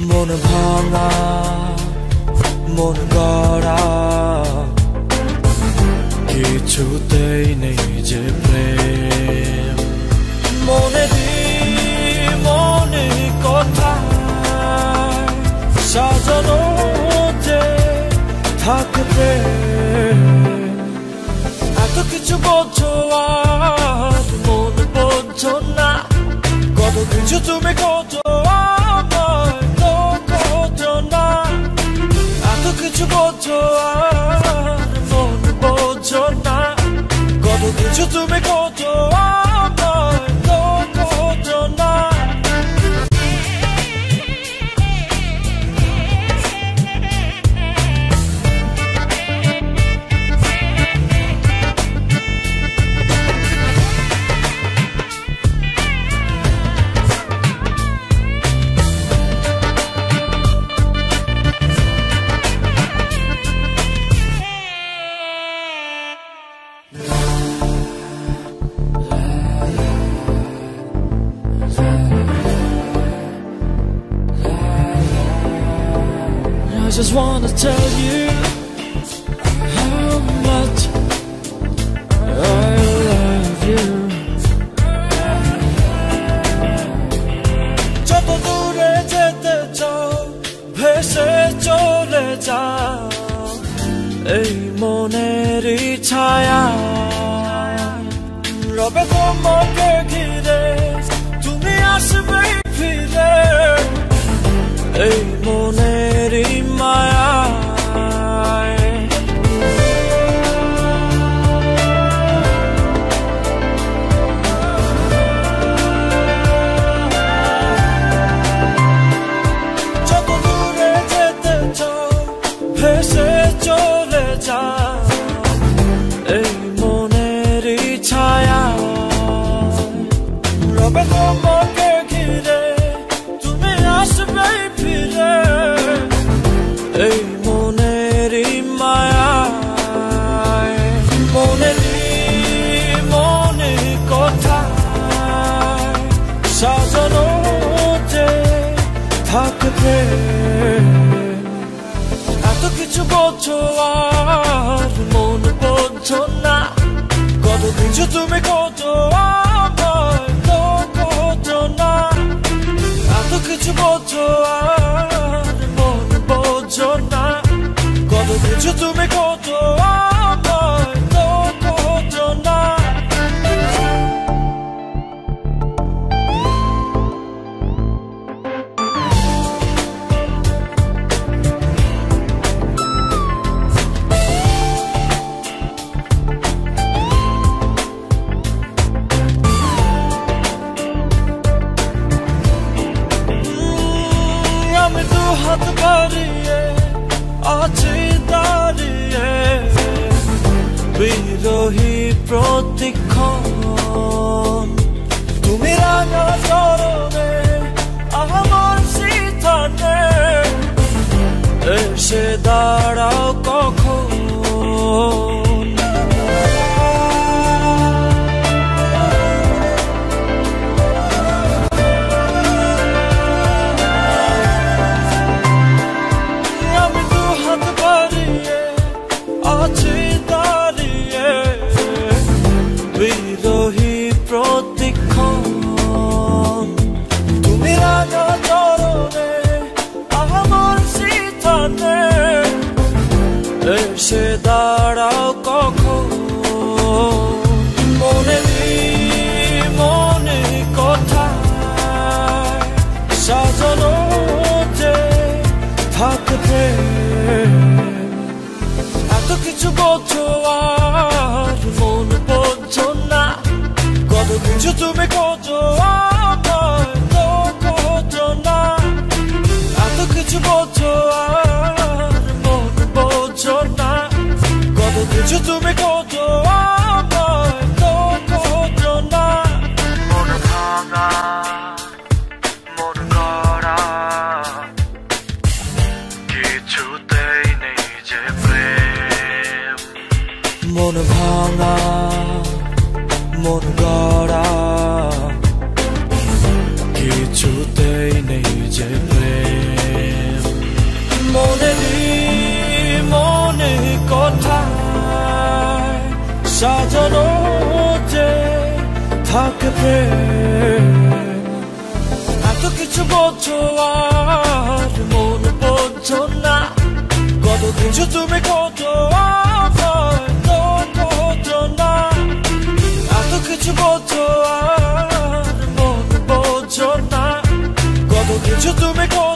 মন ভাঙা মন গড়া কিছুতেই নেই যে প্রেম মনে কথা সাজানো যে থাকে প্রেম এত কিছু বোঝো আর মন বোঝো না কত কিছু তুমি খোঁজো আমায় তো খোঁজো না এত কিছু বোঝো আর মন বোঝো না কত কিছু তুমি খোঁজো আমায় তো খোঁজো না I just wanna tell you how much I love you. যত দূরে যেতে চাও ভেসে চলে যাও এই মনেরই ছায়া রবে তোমাকে ঘিরে তুমি আসবে ফিরে এই মনেরই মায়া যত দূরে যেতে চাও ভেসে চলে যাও এই মনেরই ছায়া রবে তোমাকে ঘিরে তুমি আসবে ফিরে এই মনেরই মায়া মনে কথা সাজানো যে থাকে প্রেম এত কিছু বোঝো আর মন বোঝো না কত কিছু তুমি খোঁজো আমায় তো খোঁজো না এত কিছু বোঝো আর মন বোঝো না কত কিছু তুমি খোঁজো আমায় তো খোঁজো না আমি দু হাত বাড়িয়ে আছি দাঁড়িয়ে বিরোহী প্রতিক্ষণ তুমি রাঙা চরণে আমার সিথানে এসে দাঁড়াও কখন আছি দাঁড়িয়ে বিরোহী প্রতিক্ষণ তুমি রাঙা চরণে আমার সিথানে এসে দাঁড়াও কখন মনে কথা সাজানো যে থাকে প্রেম এত কিছু বোঝো আর মন বোঝো না কত কিছু তুমি খোঁজো আমায় তো খোঁজো না এত কিছু বোঝো আর মন বোঝো না কত কিছু তুমি খোঁজো আমায় তো খোঁজো না মন ভাঙা মন গড়া কিছুতেই নেই যে প্রেম মন ভাঙা মন গড়া কিছুতেই নেই যে প্রেম থাকে প্রেম। এত কিছু বোঝো আর মন বোঝো না, কত কিছু তুমি খোঁজো খোঁজো না। এত কিছু বোঝো আর মন বোঝো না, কত কিছু তুমি খোঁজো